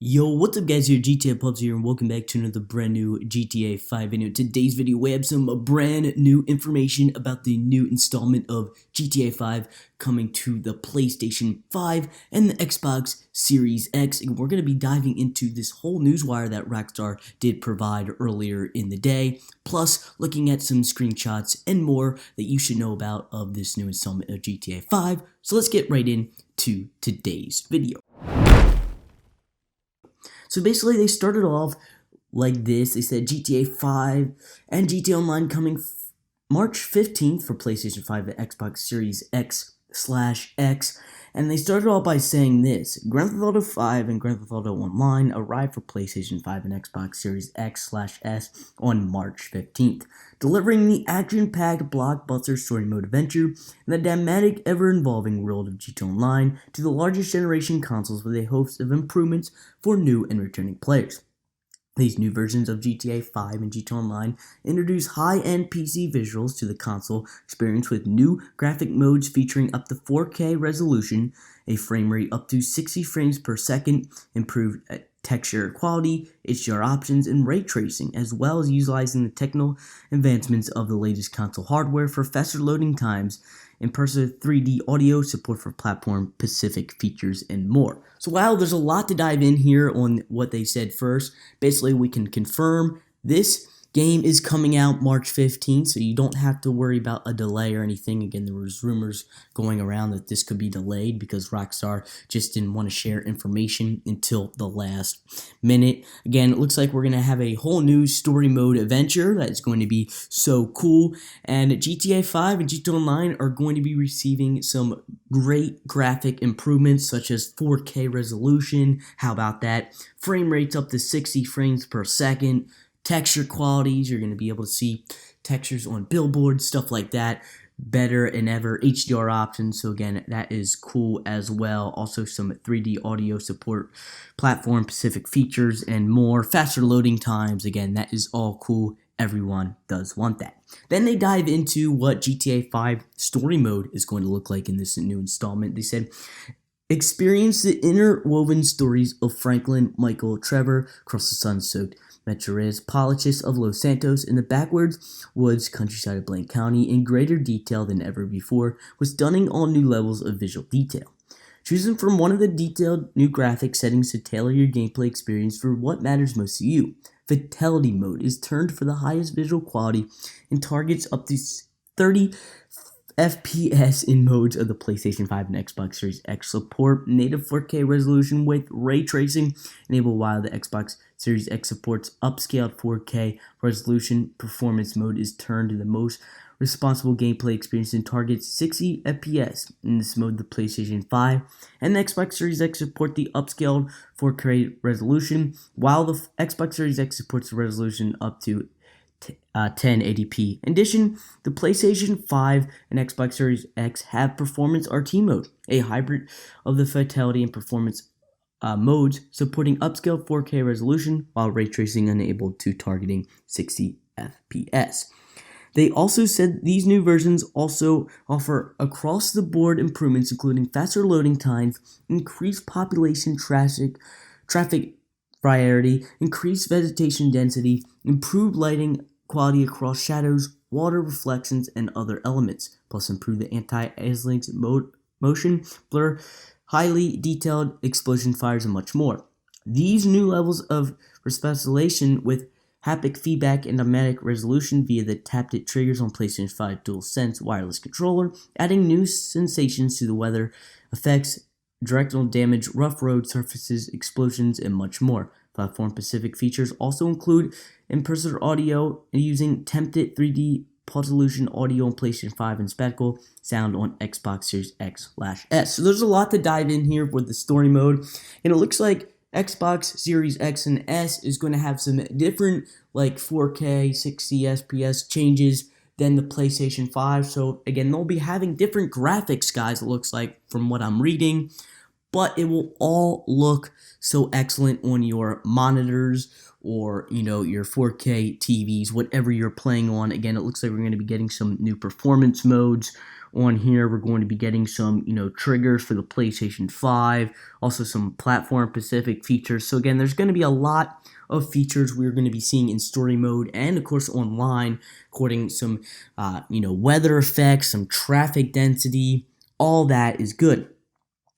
Yo, what's up guys, here GTA Pups here and welcome back to another brand new GTA 5 video. Today's video we have some brand new information about the new installment of GTA 5 coming to the PlayStation 5 and the Xbox Series X. And we're going to be diving into this whole newswire that Rockstar did provide earlier in the day, plus looking at some screenshots and more that you should know about of this new installment of GTA 5. So let's get right into today's video. So basically, they started off like this. They said GTA 5 and GTA Online coming March 15th for PlayStation 5 and Xbox Series X/X. And they started off by saying this: Grand Theft Auto 5 and Grand Theft Auto Online arrive for PlayStation 5 and Xbox Series X/S on March 15th, delivering the action-packed blockbuster story mode adventure and the dynamic, ever-evolving world of GTA Online to the largest generation consoles with a host of improvements for new and returning players. These new versions of GTA 5 and GTA Online introduce high-end PC visuals to the console experience with new graphic modes featuring up to 4K resolution, a frame rate up to 60 frames per second, improved texture quality, HDR options, and ray tracing, as well as utilizing the technical advancements of the latest console hardware for faster loading times, immersive 3D audio, support for platform-specific features, and more. So while there's a lot to dive in here on what they said first, basically we can confirm this game is coming out March 15th, so you don't have to worry about a delay or anything. Again, there was rumors going around that this could be delayed because Rockstar just didn't want to share information until the last minute. Again, it looks like we're going to have a whole new story mode adventure that is going to be so cool, and GTA 5 and GTA Online are going to be receiving some great graphic improvements such as 4K resolution. How about that? Frame rates up to 60 frames per second. Texture qualities, you're going to be able to see textures on billboards, stuff like that, better than ever. HDR options, so again, that is cool as well. Also some 3D audio support, platform specific features, and more. Faster loading times, again, that is all cool. Everyone does want that. Then they dive into what GTA 5 story mode is going to look like in this new installment. They said, experience the interwoven stories of Franklin, Michael, Trevor across the sun-soaked Metropolis Politis of Los Santos in the backwoods woods countryside of Blaine County in greater detail than ever before, with stunning all new levels of visual detail. Choosing from one of the detailed new graphic settings to tailor your gameplay experience for what matters most to you. Fatality mode is turned for the highest visual quality and targets up to 30 FPS in modes of the PlayStation 5 and Xbox Series X. Support native 4K resolution with ray tracing enabled, while the Xbox Series X supports upscaled 4K resolution. Performance mode is turned to the most responsible gameplay experience and targets 60 FPS. In this mode, the PlayStation 5 and the Xbox Series X support the upscaled 4K resolution, while the Xbox Series X supports the resolution up to 1080p. In addition, the PlayStation 5 and Xbox Series X have Performance RT mode, a hybrid of the Fatality and Performance modes, supporting upscaled 4K resolution while ray tracing enabled to targeting 60 FPS. They also said these new versions also offer across-the-board improvements, including faster loading times, increased population traffic variety, increased vegetation density, improved lighting quality across shadows, water reflections, and other elements, plus improve the anti-aliasing motion blur, highly detailed explosion fires, and much more. These new levels of responsibility with haptic feedback and dynamic resolution via the tapped triggers on PlayStation 5 DualSense wireless controller, adding new sensations to the weather effects, directional damage, rough road surfaces, explosions, and much more. Platform-specific features also include immersive audio using tempted 3D resolution audio on PlayStation 5 and spectacle sound on Xbox Series X/S. So there's a lot to dive in here with the story mode, and it looks like Xbox Series X and S is going to have some different like 4K 60 FPS changes than the PlayStation 5. So again, they'll be having different graphics, guys, it looks like from what I'm reading, but it will all look so excellent on your monitors or, your 4K TVs, whatever you're playing on. Again, it looks like we're going to be getting some new performance modes on here. We're going to be getting some, triggers for the PlayStation 5, also some platform-specific features. So again, there's going to be a lot of features we're going to be seeing in story mode and, of course, online, according some, weather effects, some traffic density. All that is good.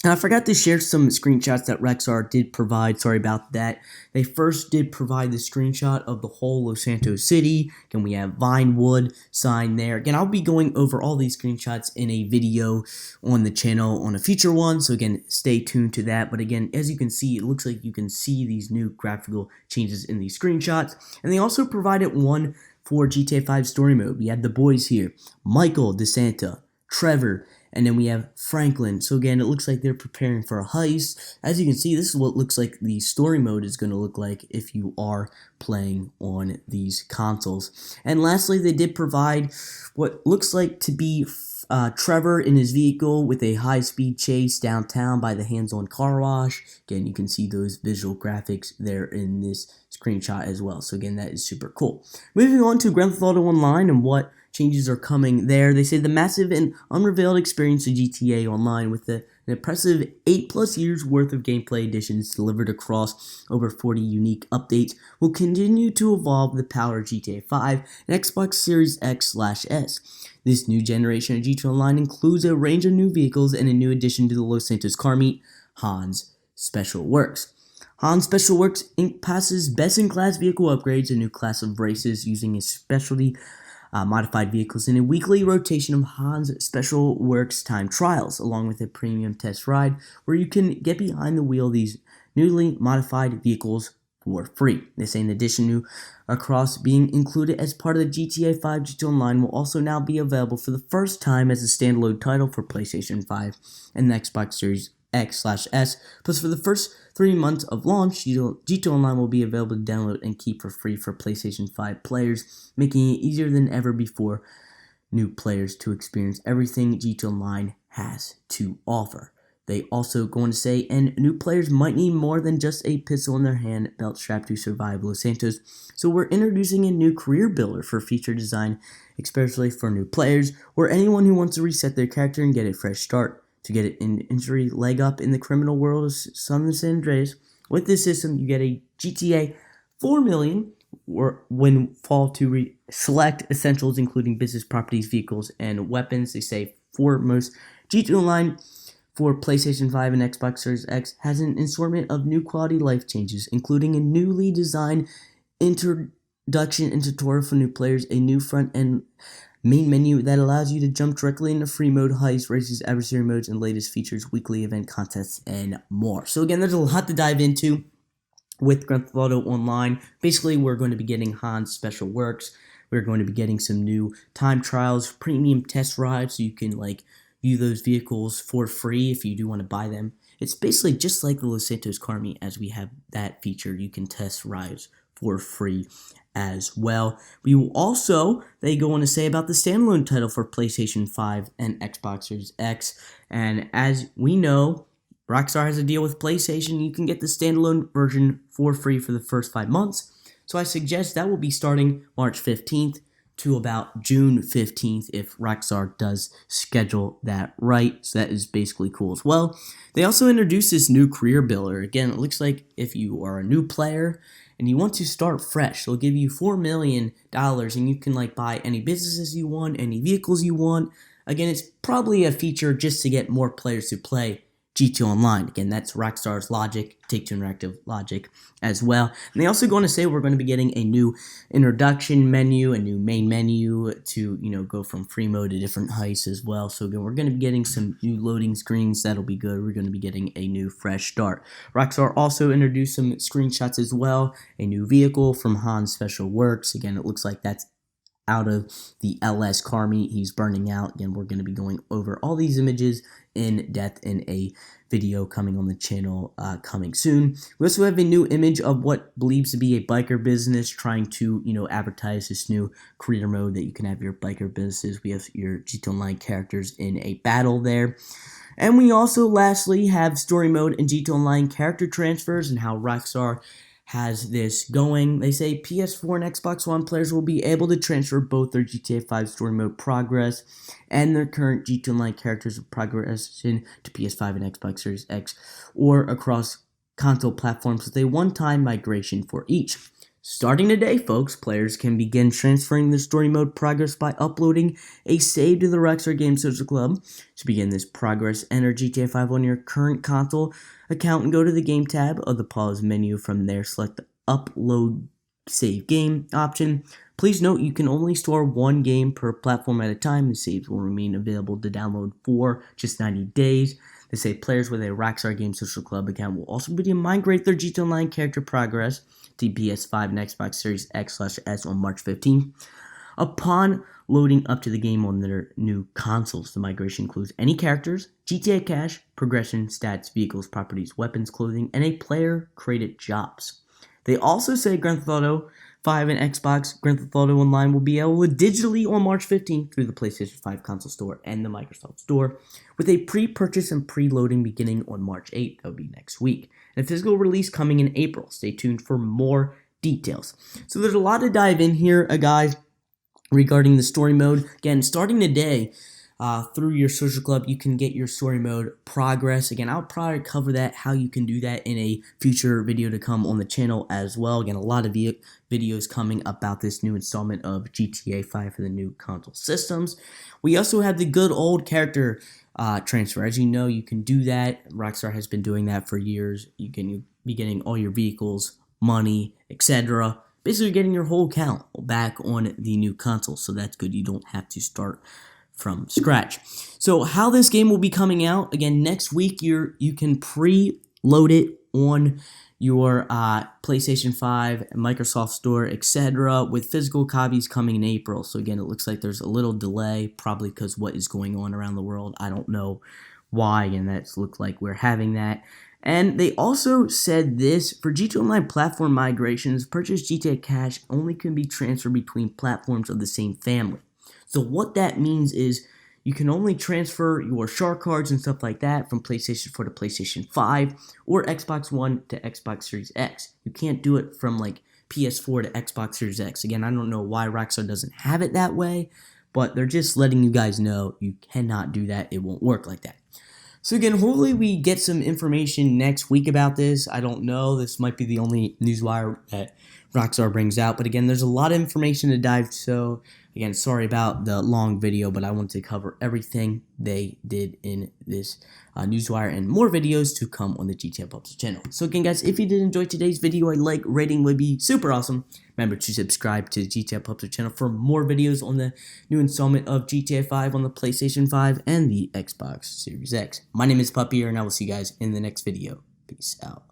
And I forgot to share some screenshots that Rockstar did provide. Sorry about that. They first did provide the screenshot of the whole Los Santos city. Again, we have Vinewood sign there. Again, I'll be going over all these screenshots in a video on the channel on a future one. So again, stay tuned to that. But again, as you can see, it looks like you can see these new graphical changes in these screenshots. And they also provided one for GTA 5 story mode. We have the boys here, Michael DeSanta, Trevor, and then we have Franklin. So again, it looks like they're preparing for a heist. As you can see, this is what looks like the story mode is going to look like if you are playing on these consoles. And lastly, they did provide what looks like to be Trevor in his vehicle with a high-speed chase downtown by the hands-on car wash. Again, you can see those visual graphics there in this screenshot as well. So again, that is super cool. Moving on to Grand Theft Auto Online and what changes are coming there. They say the massive and unrevealed experience of GTA Online with an impressive 8+ years worth of gameplay additions delivered across over 40 unique updates will continue to evolve the power of GTA 5 and Xbox Series X/S. This new generation of GTA Online includes a range of new vehicles and a new addition to the Los Santos car meet, Hans Special Works. Hans Special Works passes best-in-class vehicle upgrades, a new class of races using a specialty modified vehicles, in a weekly rotation of Hans Special Works time trials, along with a premium test ride where you can get behind the wheel of these newly modified vehicles for free. They say in addition to across being included as part of the GTA 5, GTA Online will also now be available for the first time as a standalone title for PlayStation 5 and the Xbox Series X/S. Plus, for the first 3 months of launch, GTA Online will be available to download and keep for free for PlayStation 5 players, making it easier than ever before new players to experience everything GTA Online has to offer. They also go on to say, and new players might need more than just a pistol in their hand belt strapped to survive Los Santos. So we're introducing a new career builder for feature design, especially for new players or anyone who wants to reset their character and get a fresh start. To get an injury leg up in the criminal world of San Andreas. With this system, you get a GTA 4 million when fall to select essentials, including business properties, vehicles, and weapons. They say for most GTA Online for PlayStation 5 and Xbox Series X has an assortment of new quality life changes, including a newly designed introduction and tutorial for new players, a new front-end main menu that allows you to jump directly into free mode, heist, races, adversary modes, and latest features, weekly event contests, and more. So again, there's a lot to dive into with Grand Theft Auto Online. Basically, we're going to be getting Hans Special Works. We're going to be getting some new time trials, premium test rides, so you can view those vehicles for free if you do want to buy them. It's basically just like the Los Santos car meet, as we have that feature. You can test rides for free as well. We will also, they go on to say about the standalone title for PlayStation 5 and Xbox Series X. And as we know, Rockstar has a deal with PlayStation. You can get the standalone version for free for the first 5 months. So I suggest that will be starting March 15th to about June 15th if Rockstar does schedule that right. So that is basically cool as well. They also introduced this new career builder. Again, it looks like if you are a new player and you want to start fresh, they'll give you $4 million and you can buy any businesses you want, any vehicles you want. Again, it's probably a feature just to get more players to play GTA Online. Again, that's Rockstar's logic, Take-Two Interactive logic as well. And they also go on to say we're going to be getting a new introduction menu, a new main menu to, go from free mode to different heists as well. So again, we're going to be getting some new loading screens. That'll be good. We're going to be getting a new fresh start. Rockstar also introduced some screenshots as well. A new vehicle from Hans Special Works. Again, it looks like that's out of the LS car meet. He's burning out. Again, we're going to be going over all these images in depth in a video coming on the channel coming soon. We also have a new image of what believes to be a biker business trying to, advertise this new career mode that you can have your biker businesses. We have your GTA Online characters in a battle there. And we also lastly have story mode and GTA Online character transfers and how Rockstar has this going. They say PS4 and Xbox One players will be able to transfer both their GTA 5 story mode progress and their current GTA Online characters of progression to PS5 and Xbox Series X or across console platforms with a one-time migration for each. Starting today, folks, players can begin transferring their story mode progress by uploading a save to the Rockstar Games Social Club. To begin this progress, enter GTA 5 on your current console account and go to the Game tab of the pause menu. From there, select the Upload Save Game option. Please note you can only store one game per platform at a time. The saves will remain available to download for just 90 days. They say players with a Rockstar Games Social Club account will also be able to migrate their GTA Online character progress to PS5 and Xbox Series X/S on March 15th. Upon loading up to the game on their new consoles, the migration includes any characters, GTA cash, progression, stats, vehicles, properties, weapons, clothing, and a player-created jobs. They also say Grand Theft Auto 5 and Xbox Grand Theft Auto Online will be able to digitally on March 15th through the PlayStation 5 console store and the Microsoft Store, with a pre-purchase and pre-loading beginning on March 8th. That will be next week. And a physical release coming in April. Stay tuned for more details. So there's a lot to dive in here, guys, regarding the story mode. Again, starting today, through your social club, you can get your story mode progress. Again, I'll probably cover that, how you can do that in a future video to come on the channel as well. Again, a lot of videos coming about this new installment of GTA 5 for the new console systems. We also have the good old character transfer. As you know, you can do that. Rockstar has been doing that for years. You can be getting all your vehicles, money, etc. Basically getting your whole account back on the new console. So that's good. You don't have to start from scratch. So how this game will be coming out, again, next week, you can pre-load it on your PlayStation 5, Microsoft Store, etc., with physical copies coming in April. So again, it looks like there's a little delay, probably because what is going on around the world. I don't know why, and that looks like we're having that. And they also said this, for GTA Online platform migrations, purchased GTA Cash only can be transferred between platforms of the same family. So what that means is you can only transfer your shark cards and stuff like that from PlayStation 4 to PlayStation 5 or Xbox One to Xbox Series X. You can't do it from like PS4 to Xbox Series X. Again, I don't know why Rockstar doesn't have it that way, but they're just letting you guys know you cannot do that. It won't work like that. So again, hopefully we get some information next week about this. I don't know. This might be the only newswire that Rockstar brings out. But again, there's a lot of information to dive. So again, sorry about the long video, but I wanted to cover everything they did in this newswire and more videos to come on the GTA Pups channel. So again, guys, if you did enjoy today's video, a like rating would be super awesome. Remember to subscribe to the GTA Pups channel for more videos on the new installment of GTA 5 on the PlayStation 5 and the Xbox Series X. My name is Puppy, and I will see you guys in the next video. Peace out.